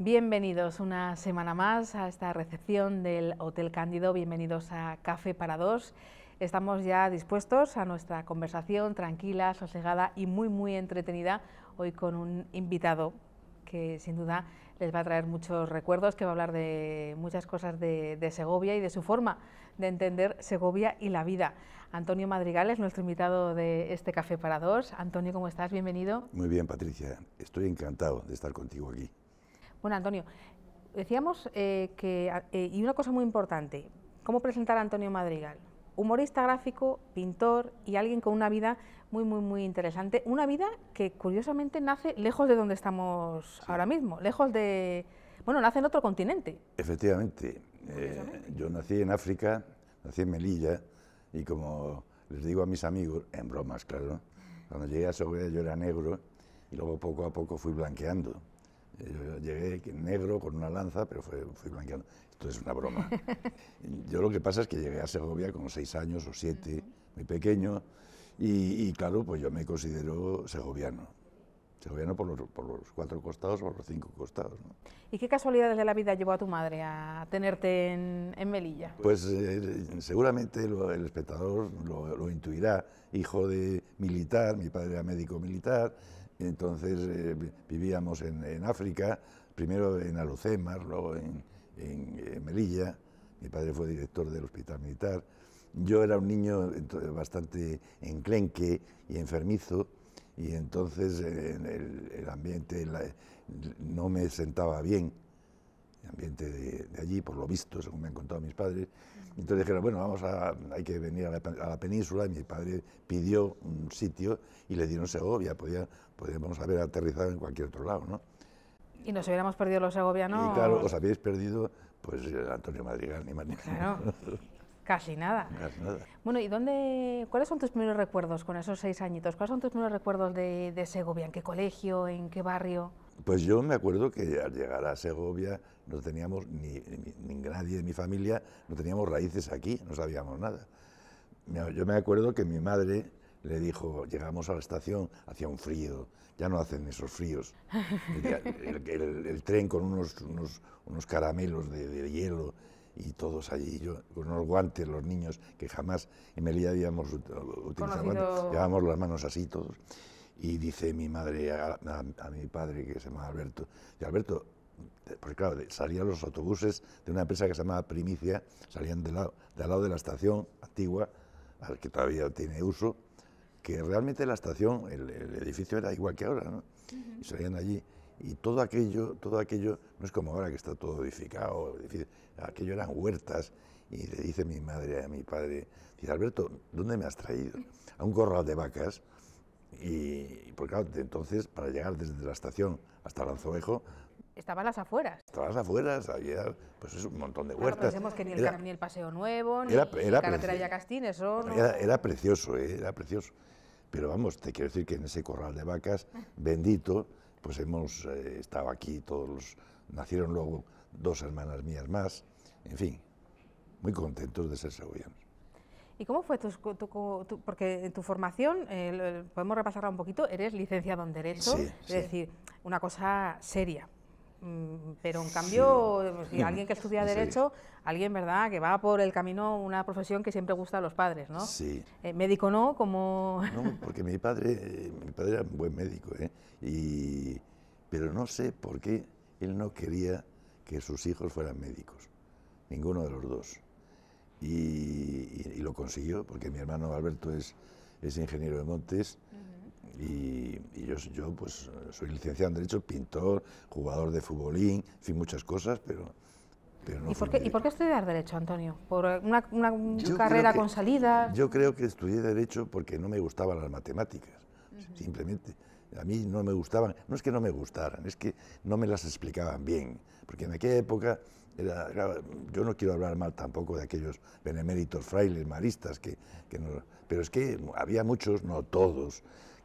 Bienvenidos una semana más a esta recepción del Hotel Cándido, bienvenidos a Café para Dos. Estamos ya dispuestos a nuestra conversación tranquila, sosegada y muy entretenida, hoy con un invitado que sin duda les va a traer muchos recuerdos, que va a hablar de muchas cosas de Segovia y de su forma de entender Segovia y la vida. Antonio Madrigal es nuestro invitado de este Café para Dos. Antonio, ¿cómo estás? Bienvenido. Muy bien, Patricia. Estoy encantado de estar contigo aquí. Bueno, Antonio, decíamos y una cosa muy importante, ¿cómo presentar a Antonio Madrigal? Humorista gráfico, pintor y alguien con una vida muy interesante, una vida que curiosamente nace lejos de donde estamos ahora mismo, lejos de... bueno, nace en otro continente. Efectivamente, yo nací en África, nací en Melilla, y como les digo a mis amigos, en bromas, claro, cuando llegué a Segovia yo era negro y luego poco a poco fui blanqueando. Yo llegué negro con una lanza, pero fui blanqueando. Esto es una broma. Yo lo que pasa es que llegué a Segovia con 6 años o 7, muy pequeño, y claro, pues yo me considero segoviano. Segoviano por los 4 costados o por los 5 costados, ¿no? ¿Y qué casualidades de la vida llevó a tu madre a tenerte en Melilla? Pues seguramente el espectador lo intuirá. Hijo de militar, mi padre era médico militar, entonces vivíamos en África, primero en Alhucemar, luego en Melilla. Mi padre fue director del hospital militar. Yo era un niño bastante enclenque y enfermizo, y entonces el ambiente no me sentaba bien, el ambiente de allí, por lo visto, según me han contado mis padres. Entonces dijeron, bueno, hay que venir a la península, y mi padre pidió un sitio y le dieron Segovia, podíamos haber aterrizado en cualquier otro lado, ¿no? Y nos hubiéramos perdido los segovianos. Y claro, os habéis perdido, pues, Antonio Madrigal, ni más ni menos. Claro. Casi nada. Casi nada. Bueno, ¿y cuáles son tus primeros recuerdos con esos 6 añitos? ¿Cuáles son tus primeros recuerdos de Segovia? ¿En qué colegio? ¿En qué barrio? Pues yo me acuerdo que al llegar a Segovia no teníamos, ni nadie de mi familia, no teníamos raíces aquí, no sabíamos nada. Yo me acuerdo que mi madre le dijo, llegamos a la estación, hacía un frío, ya no hacen esos fríos. El tren con unos caramelos de hielo, y todos allí, con unos guantes, los niños, que jamás en Melilla habíamos utilizado guantes, llevábamos las manos así todos. Y dice mi madre a mi padre, que se llama Alberto, y Alberto, porque claro, salían los autobuses de una empresa que se llamaba Primicia, salían de al lado de la estación antigua, al que todavía tiene uso, que realmente la estación, el edificio era igual que ahora, ¿no? Y salían allí. Y todo aquello no es como ahora que está todo edificado, aquello eran huertas. Y le dice mi madre a mi padre, dice, Alberto, ¿dónde me has traído? A un corral de vacas. Y porque claro, entonces, para llegar desde la estación hasta Lanzovejo... Estaban las afueras. Estaban las afueras, había pues un montón de claro, huertas. Pensemos que ni el Paseo Nuevo, ni Carretera Llacastín, eso no... Era precioso, era precioso. Pero vamos, te quiero decir que en ese corral de vacas, bendito, pues hemos estado aquí todos nacieron luego 2 hermanas mías más, en fin, muy contentos de ser segovianos. ¿Y cómo fue porque en tu formación, podemos repasarla un poquito, eres licenciado en Derecho, sí, es decir, una cosa seria, pero en cambio, sí. Alguien que estudia Derecho, alguien, ¿verdad?, que va por el camino, una profesión que siempre gusta a los padres, ¿no? Sí. Médico no, como... No, porque mi padre era un buen médico, pero no sé por qué él no quería que sus hijos fueran médicos, ninguno de los dos. Y lo consiguió, porque mi hermano Alberto es ingeniero de montes, y yo pues soy licenciado en Derecho, pintor, jugador de futbolín, en fin, muchas cosas, pero no. ¿Y por qué estudiar Derecho, Antonio? ¿Por una carrera con salida? Yo creo que estudié Derecho porque no me gustaban las matemáticas, simplemente. A mí no me gustaban, no es que no me gustaran, es que no me las explicaban bien, porque en aquella época, yo no quiero hablar mal tampoco de aquellos beneméritos frailes, maristas, pero es que había muchos, no todos,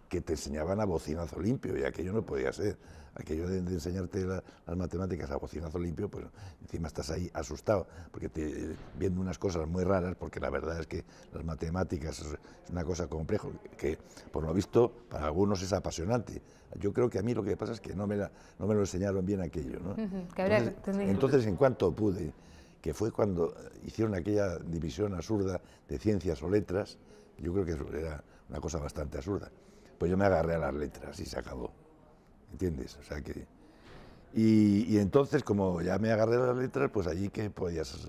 que te enseñaban a bocinazo limpio, y aquello no podía ser. Aquello de enseñarte las matemáticas a bocinazo limpio, pues encima estás ahí asustado, porque viendo unas cosas muy raras, porque la verdad es que las matemáticas es una cosa compleja, que por lo visto para algunos es apasionante. Yo creo que a mí lo que pasa es que no me lo enseñaron bien aquello, ¿no? Entonces, en cuanto pude, que fue cuando hicieron aquella división absurda de ciencias o letras, yo creo que era una cosa bastante absurda, pues yo me agarré a las letras y se acabó. ¿Entiendes? O sea que... Y entonces, como ya me agarré a las letras, pues allí que podías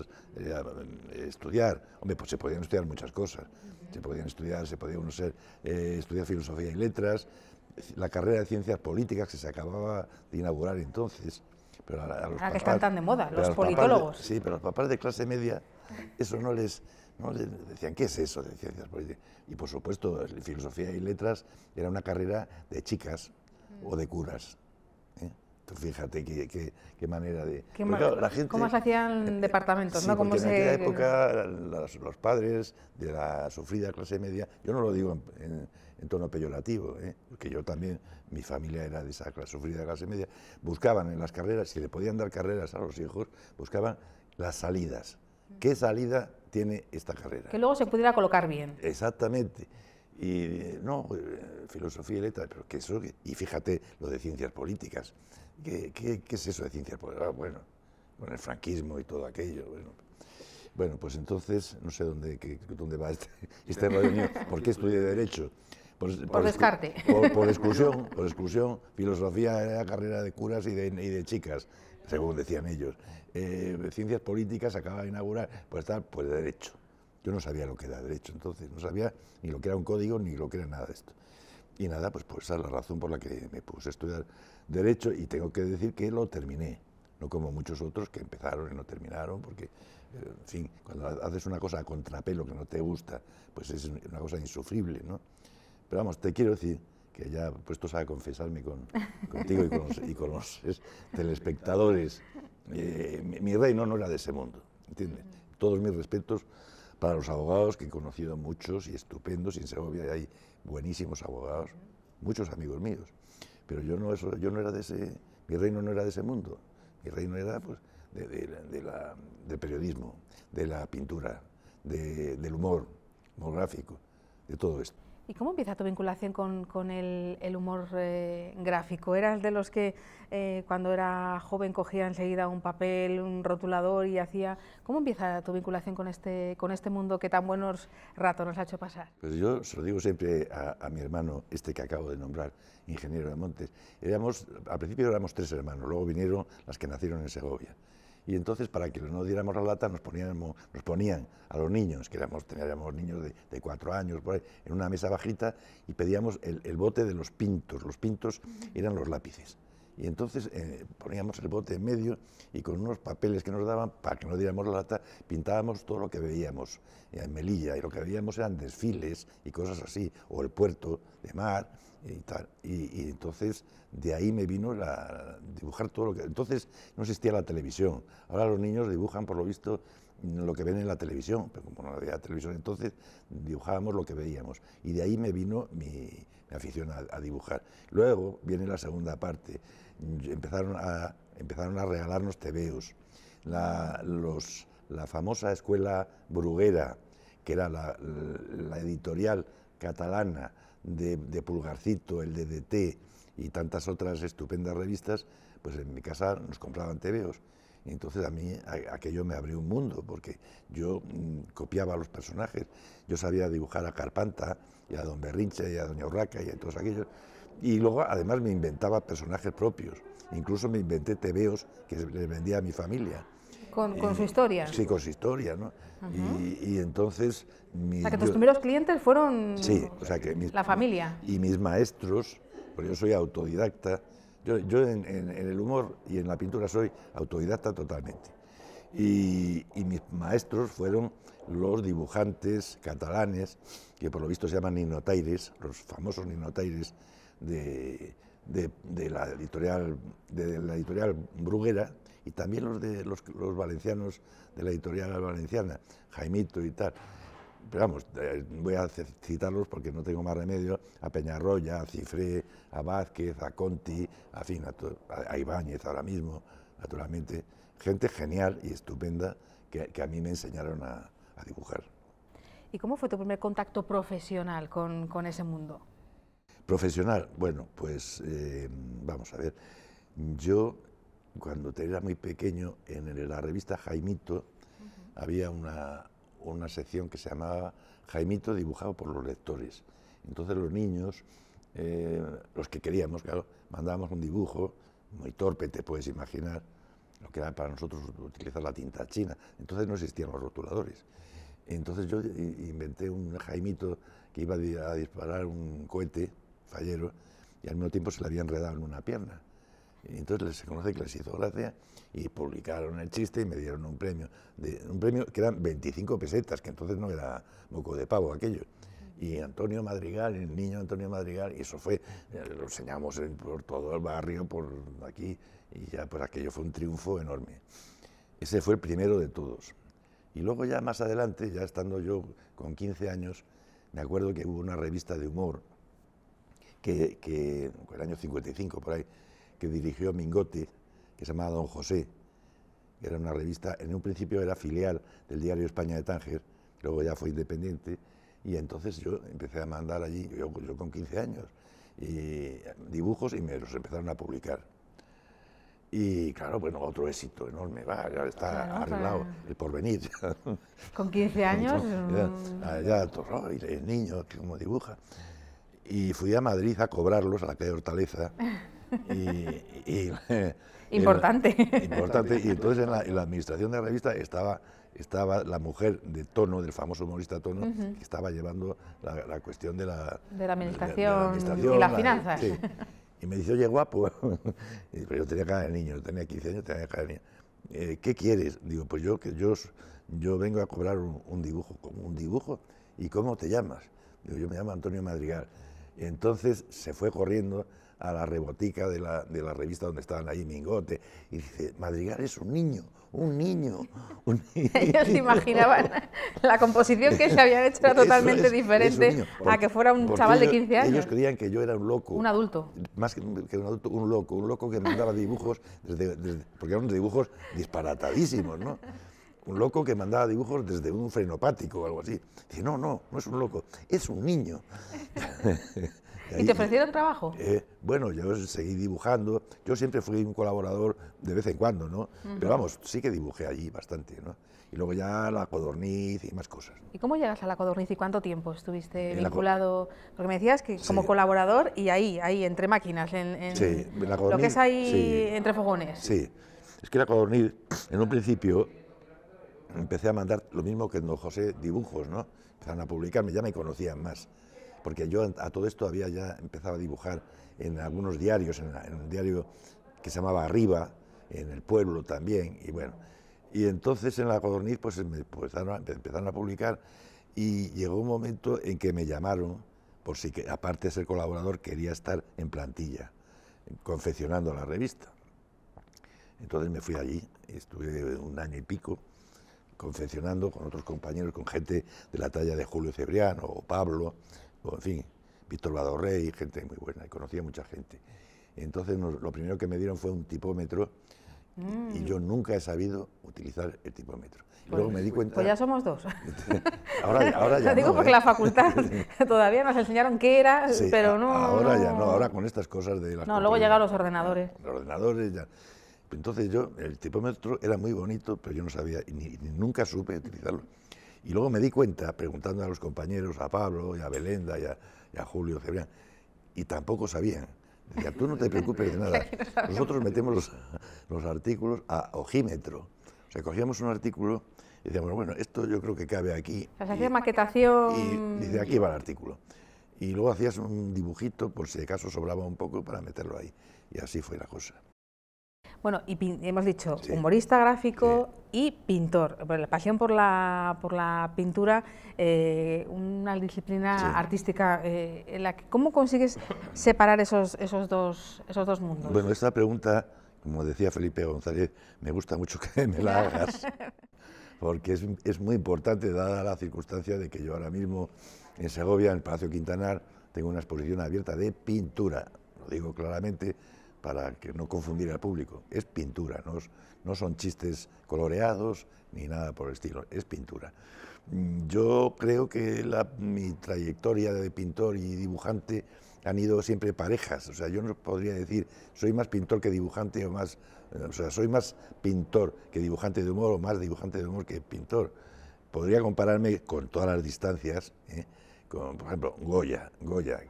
estudiar. Hombre, pues se podían estudiar muchas cosas. Se podía uno estudiar filosofía y letras, la carrera de ciencias políticas que se acababa de inaugurar entonces. Pero a los ahora que están tan de moda, los politólogos. Sí, pero los papás de clase media, eso no les decían, ¿qué es eso de ciencias políticas? Y por supuesto, filosofía y letras era una carrera de chicas o de curas. Tú fíjate qué manera de... La gente, ¿cómo se hacían departamentos? Sí, ¿no? Porque en aquella época los padres de la sufrida clase media, yo no lo digo en tono peyorativo, porque yo también, mi familia era de esa sufrida clase media, buscaban en las carreras, si le podían dar carreras a los hijos, buscaban las salidas. ¿Qué salida tiene esta carrera? Que luego se pudiera colocar bien. Exactamente. Y no, filosofía y letras, pero que eso, y fíjate lo de ciencias políticas. ¿Qué es eso de ciencias políticas? Bueno, con el franquismo y todo aquello. Bueno, pues entonces, no sé dónde va este rollo mío. ¿Por qué estudié Derecho? Por descarte. Por exclusión, filosofía era carrera de curas y de chicas, según decían ellos. Ciencias políticas acaba de inaugurar, pues Derecho. Yo no sabía lo que era Derecho entonces, no sabía ni lo que era un código ni lo que era nada de esto. Y nada, pues esa es la razón por la que me puse a estudiar Derecho, y tengo que decir que lo terminé, no como muchos otros que empezaron y no terminaron, porque, en fin, cuando haces una cosa a contrapelo que no te gusta, pues es una cosa insufrible, ¿no? Pero vamos, te quiero decir que ya puestos a confesarme contigo y con los telespectadores, mi reino no era de ese mundo, ¿entiendes? Todos mis respetos para los abogados, que he conocido muchos y estupendos, y en Segovia hay buenísimos abogados, muchos amigos míos, pero yo no era de ese, mi reino no era de ese mundo, mi reino era pues del periodismo, de la pintura, del humor gráfico, de todo esto. ¿Y cómo empieza tu vinculación con el humor gráfico? ¿Eras de los que cuando era joven cogía enseguida un papel, un rotulador y hacía...? ¿Cómo empieza tu vinculación con este mundo que tan buenos ratos nos ha hecho pasar? Pues yo se lo digo siempre a mi hermano, que acabo de nombrar, ingeniero de Montes. Al principio éramos 3 hermanos, luego vinieron las que nacieron en Segovia. Y entonces, para que no diéramos la lata, nos ponían a los niños, teníamos niños de 4 años, por ahí, en una mesa bajita, y pedíamos el bote de los pintos. Los pintos eran los lápices. Y entonces poníamos el bote en medio y con unos papeles que nos daban, para que no diéramos la lata, pintábamos todo lo que veíamos en Melilla, y lo que veíamos eran desfiles y cosas así, o el puerto de mar y tal. Y entonces de ahí me vino dibujar todo lo que... Entonces no existía la televisión. Ahora los niños dibujan, por lo visto, lo que ven en la televisión, pero como no había televisión entonces, dibujábamos lo que veíamos. Y de ahí me vino mi afición a dibujar. Luego viene la segunda parte. Empezaron a regalarnos tebeos. La famosa escuela Bruguera, que era la editorial catalana de Pulgarcito, el DDT y tantas otras estupendas revistas, pues en mi casa nos compraban tebeos. Y entonces a mí aquello me abrió un mundo, porque yo copiaba a los personajes. Yo sabía dibujar a Carpanta, y a Don Berrinche, y a Doña Urraca, y a todos aquellos. Y luego además me inventaba personajes propios. Incluso me inventé tebeos que les vendía a mi familia. ¿Con su historia? Sí, con su historia, ¿no? Y entonces... O sea, que tus primeros clientes fueron sí, o sea, que la familia. Y mis maestros, porque yo soy autodidacta, yo en el humor y en la pintura soy autodidacta totalmente. Y mis maestros fueron los dibujantes catalanes, que por lo visto se llaman ninotaires, los famosos ninotaires de la editorial Bruguera, y también los valencianos de la editorial valenciana, Jaimito y tal. pero vamos, voy a citarlos porque no tengo más remedio, a Peñarroya, a Cifré, a Vázquez, a Conti, a fin, a Ibáñez ahora mismo, naturalmente, gente genial y estupenda que a mí me enseñaron a dibujar. ¿Y cómo fue tu primer contacto profesional con ese mundo? Profesional, bueno, pues vamos a ver, yo cuando era muy pequeño en la revista Jaimito había una sección que se llamaba Jaimito dibujado por los lectores. Entonces los niños, los que queríamos, claro, mandábamos un dibujo, muy torpe te puedes imaginar, lo que era para nosotros utilizar la tinta china. Entonces no existían los rotuladores. Entonces yo inventé un Jaimito que iba a disparar un cohete fallero y al mismo tiempo se le había enredado en una pierna. Y entonces se conoce que les hizo gracia y publicaron el chiste y me dieron un premio que eran 25 pesetas, que entonces no era moco de pavo aquello. Y Antonio Madrigal, el niño Antonio Madrigal, y eso fue, lo enseñamos por todo el barrio, por aquí, y ya pues aquello fue un triunfo enorme. Ese fue el primero de todos. Y luego ya más adelante, ya estando yo con 15 años, me acuerdo que hubo una revista de humor, que el año 55 por ahí, que dirigió Mingote, que se llamaba Don José, que era una revista, en un principio era filial del diario España de Tánger, luego ya fue independiente, y entonces yo empecé a mandar allí, yo con 15 años, y dibujos y me los empezaron a publicar. Y claro, bueno, otro éxito enorme, ya está claro, arreglado, el porvenir. Con 15 años. Ya Torró, y el niño, como dibuja. Y fui a Madrid a cobrarlos, a la calle Hortaleza. Importante. Importante. Y entonces en la administración de la revista estaba la mujer de Tono, del famoso humorista Tono, que estaba llevando la cuestión de la administración y las finanzas. Sí. Y me dice, oye, guapo, pero yo tenía cara de niño, yo tenía 15 años, tenía cara de niño. ¿Qué quieres? Digo, pues yo vengo a cobrar un dibujo. ¿Un dibujo? ¿Y cómo te llamas? Digo, yo me llamo Antonio Madrigal. Y entonces se fue corriendo a la rebotica de la revista donde estaban ahí Mingote, y dice, Madrigal es un niño, un niño, un niño. Ellos se imaginaban, la composición que se habían hecho era totalmente diferente a que fuera un chaval de 15 años. Ellos creían que yo era un loco. Un adulto. Más que un adulto, un loco que mandaba dibujos, porque eran dibujos disparatadísimos, ¿no? Un loco que mandaba dibujos desde un frenopático o algo así. Dice, no es un loco, es un niño. ¿Y te ofrecieron trabajo? Bueno, yo seguí dibujando, yo siempre fui un colaborador de vez en cuando, ¿no? Pero vamos, sí que dibujé allí bastante, ¿no? Y luego ya la Codorniz y más cosas. ¿Y cómo llegas a la Codorniz y cuánto tiempo estuviste vinculado? Porque me decías que como colaborador y ahí, entre máquinas, sí, la Codorniz, lo que es ahí entre fogones. Sí, es que la Codorniz, en un principio, empecé a mandar lo mismo que en Don José, dibujos, ¿no? Empezaron a publicarme, ya me conocían más. Porque yo a todo esto había ya empezado a dibujar en algunos diarios, en un diario que se llamaba Arriba, en El Pueblo también, y bueno. Y entonces en la Codorniz pues empezaron a publicar y llegó un momento en que me llamaron, por si que aparte de ser colaborador quería estar en plantilla, confeccionando la revista. Entonces me fui allí, estuve un año y pico confeccionando con otros compañeros, con gente de la talla de Julio Cebrián o Pablo, o en fin, Víctor Badorrey, gente muy buena, y conocía mucha gente. Entonces lo primero que me dieron fue un tipómetro y yo nunca he sabido utilizar el tipómetro. Y luego me di cuenta... Pues ya somos dos. ahora ya lo digo no, porque la facultad todavía nos enseñaron qué era, sí, pero no... Ahora ya no, ahora con estas cosas de las... No, luego llegaron los ordenadores. Los ordenadores ya... Entonces el tipómetro era muy bonito, pero yo no sabía, ni nunca supe utilizarlo. Y luego me di cuenta, preguntando a los compañeros, a Pablo, y a Belenda, y a Julio Cebrián, y tampoco sabían. Decía, tú no te preocupes de nada, nosotros metemos los artículos a ojímetro. O sea, cogíamos un artículo y decíamos, bueno, esto yo creo que cabe aquí. O sea, se hacía maquetación... Y dice, aquí va el artículo. Y luego hacías un dibujito, por si acaso sobraba un poco, para meterlo ahí. Y así fue la cosa. Bueno, y hemos dicho humorista gráfico y pintor. La pasión por la pintura, una disciplina artística. ¿Cómo consigues separar esos dos mundos? Bueno, esta pregunta, como decía Felipe González, me gusta mucho que me la hagas, porque es muy importante, dada la circunstancia de que yo ahora mismo en Segovia, en el Palacio Quintanar, tengo una exposición abierta de pintura. Lo digo claramente para que no confundir al público. Es pintura, no son chistes coloreados ni nada por el estilo, es pintura. Yo creo que mi trayectoria de pintor y dibujante han ido siempre parejas, o sea, yo no podría decir soy más pintor que dibujante o sea, soy más pintor que dibujante de humor o más dibujante de humor que pintor. Podría compararme con todas las distancias, con, por ejemplo, Goya.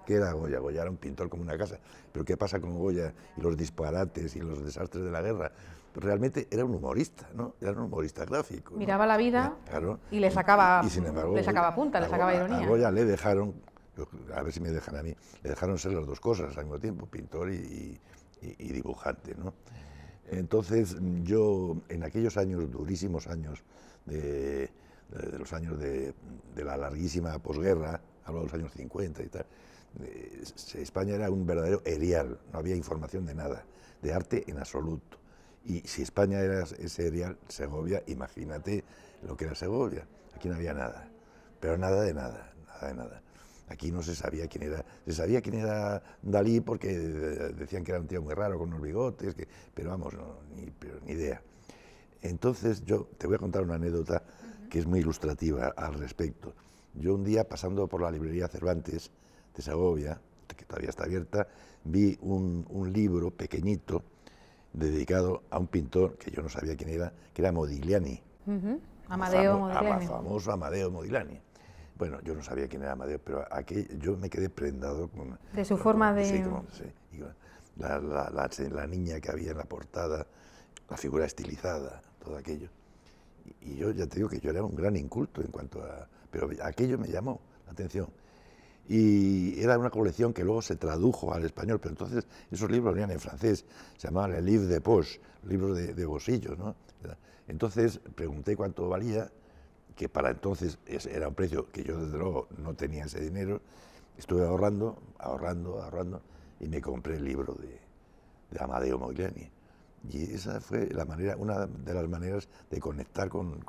¿Qué era Goya? Goya era un pintor como una casa, pero ¿qué pasa con Goya y los disparates y los desastres de la guerra? Realmente era un humorista, ¿no? Era un humorista gráfico, ¿no? Miraba la vida, claro, y le sacaba, sin embargo, le sacaba punta, le sacaba ironía. A Goya le dejaron, a ver si me dejan a mí, le dejaron ser las dos cosas al mismo tiempo, pintor y dibujante, ¿no? Entonces yo, en aquellos años, durísimos años, de los años de la larguísima posguerra, hablo de los años 50 y tal, España era un verdadero erial, no había información de nada, de arte en absoluto. Y si España era ese erial, Segovia, imagínate lo que era Segovia. Aquí no había nada, pero nada de nada, nada de nada. Aquí no se sabía quién era, se sabía quién era Dalí porque decían que era un tío muy raro con unos bigotes, pero vamos, ni idea. Entonces yo te voy a contar una anécdota que es muy ilustrativa al respecto. Yo un día, pasando por la librería Cervantes de Segovia, que todavía está abierta, vi un libro pequeñito dedicado a un pintor que yo no sabía quién era, que era Modigliani. Amadeo Modigliani. Famoso Amadeo Modigliani. Bueno, yo no sabía quién era Amadeo, pero yo me quedé prendado de su forma de... Sí, la niña que había en la portada, la figura estilizada, todo aquello. Y yo ya te digo que yo era un gran inculto en cuanto a... Pero aquello me llamó la atención. Y era una colección que luego se tradujo al español, pero entonces esos libros venían en francés, se llamaban les livres de poche, libros de bolsillo, ¿no? Entonces pregunté cuánto valía, que para entonces era un precio que yo desde luego no tenía ese dinero. Estuve ahorrando, y me compré el libro de Amadeo Modigliani. Y esa fue una de las maneras de conectar con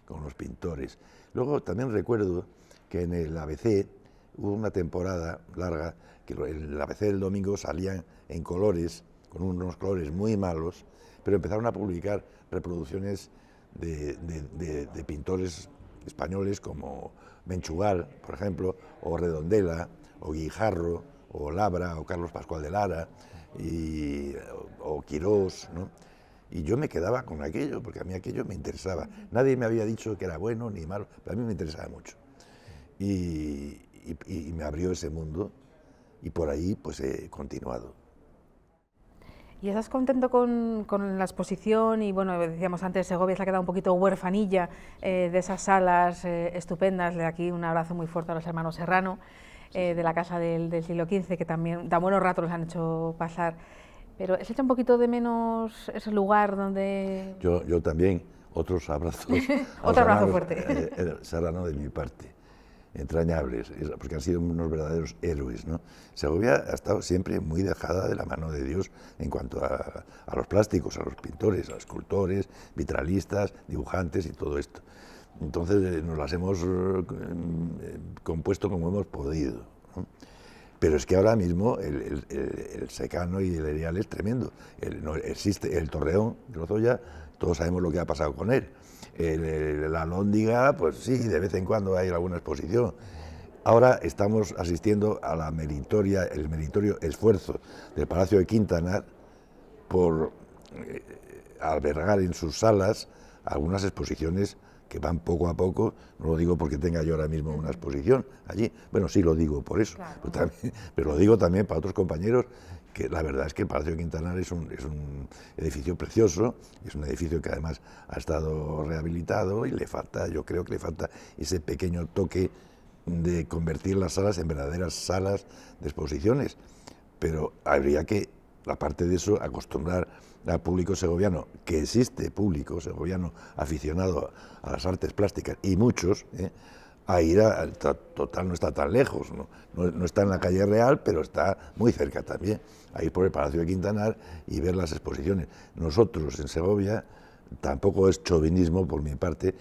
los pintores. Luego también recuerdo que en el ABC hubo una temporada larga que el ABC del domingo salían en colores, con unos colores muy malos, pero empezaron a publicar reproducciones de pintores españoles como Menchugal, por ejemplo, o Redondela, o Guijarro, o Labra, o Carlos Pascual de Lara, o Quirós, ¿no? Y yo me quedaba con aquello, porque a mí aquello me interesaba. Nadie me había dicho que era bueno ni malo, pero a mí me interesaba mucho. Y me abrió ese mundo, y por ahí pues he continuado. ¿Y estás contento con la exposición? Y bueno, decíamos antes, Segovia se ha quedado un poquito huerfanilla de esas salas estupendas. De aquí un abrazo muy fuerte a los hermanos Serrano, de la Casa del siglo XV, que también tan buenos ratos los han hecho pasar. Pero ¿se echa un poquito de menos ese lugar donde...? Yo también, otros abrazos. Otro abrazo fuerte. Serrano de mi parte, entrañables, porque han sido unos verdaderos héroes, ¿no? Segovia ha estado siempre muy dejada de la mano de Dios en cuanto a los plásticos, a los pintores, a los escultores, vitralistas, dibujantes y todo esto. Entonces nos las hemos compuesto como hemos podido, ¿no? Pero es que ahora mismo el secano y el erial es tremendo. Existe el Torreón de Lozoya, todos sabemos lo que ha pasado con él. La Alhóndiga, pues sí, de vez en cuando hay alguna exposición. Ahora estamos asistiendo a el meritorio esfuerzo del Palacio de Quintanar por albergar en sus salas algunas exposiciones que van poco a poco. No lo digo porque tenga yo ahora mismo una exposición allí, bueno, sí lo digo por eso, claro. pero lo digo también para otros compañeros, que la verdad es que el Palacio de Quintanar es un edificio precioso, es un edificio que además ha estado rehabilitado y yo creo que le falta ese pequeño toque de convertir las salas en verdaderas salas de exposiciones, pero habría que, aparte de eso, acostumbrar al público segoviano, que existe público segoviano aficionado a las artes plásticas, y muchos, a ir total, no está tan lejos, no está en la calle Real, pero está muy cerca también, a ir por el Palacio de Quintanar y ver las exposiciones. Nosotros en Segovia tampoco es chauvinismo por mi parte,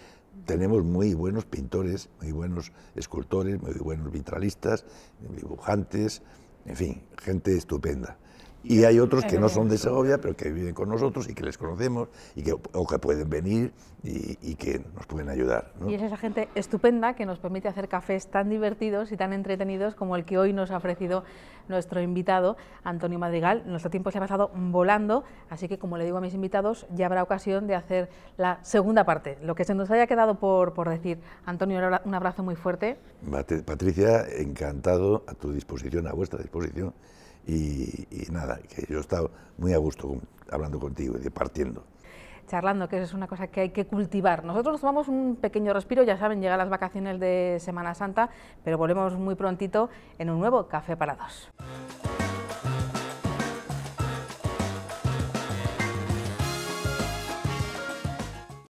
tenemos muy buenos pintores, muy buenos escultores, muy buenos vitralistas, dibujantes, en fin, gente estupenda. Y hay otros que no son de Segovia, pero que viven con nosotros y que les conocemos y que, o que pueden venir y que nos pueden ayudar, ¿no? Y es esa gente estupenda que nos permite hacer cafés tan divertidos y tan entretenidos como el que hoy nos ha ofrecido nuestro invitado, Antonio Madrigal. Nuestro tiempo se ha pasado volando, así que, como le digo a mis invitados, ya habrá ocasión de hacer la segunda parte. Lo que se nos haya quedado por decir. Antonio, un abrazo muy fuerte. Patricia, encantado, a tu disposición, a vuestra disposición. Y nada, que yo he estado muy a gusto hablando contigo y departiendo. Charlando, que es una cosa que hay que cultivar. Nosotros nos tomamos un pequeño respiro, ya saben, llegan las vacaciones de Semana Santa, pero volvemos muy prontito en un nuevo Café para Dos.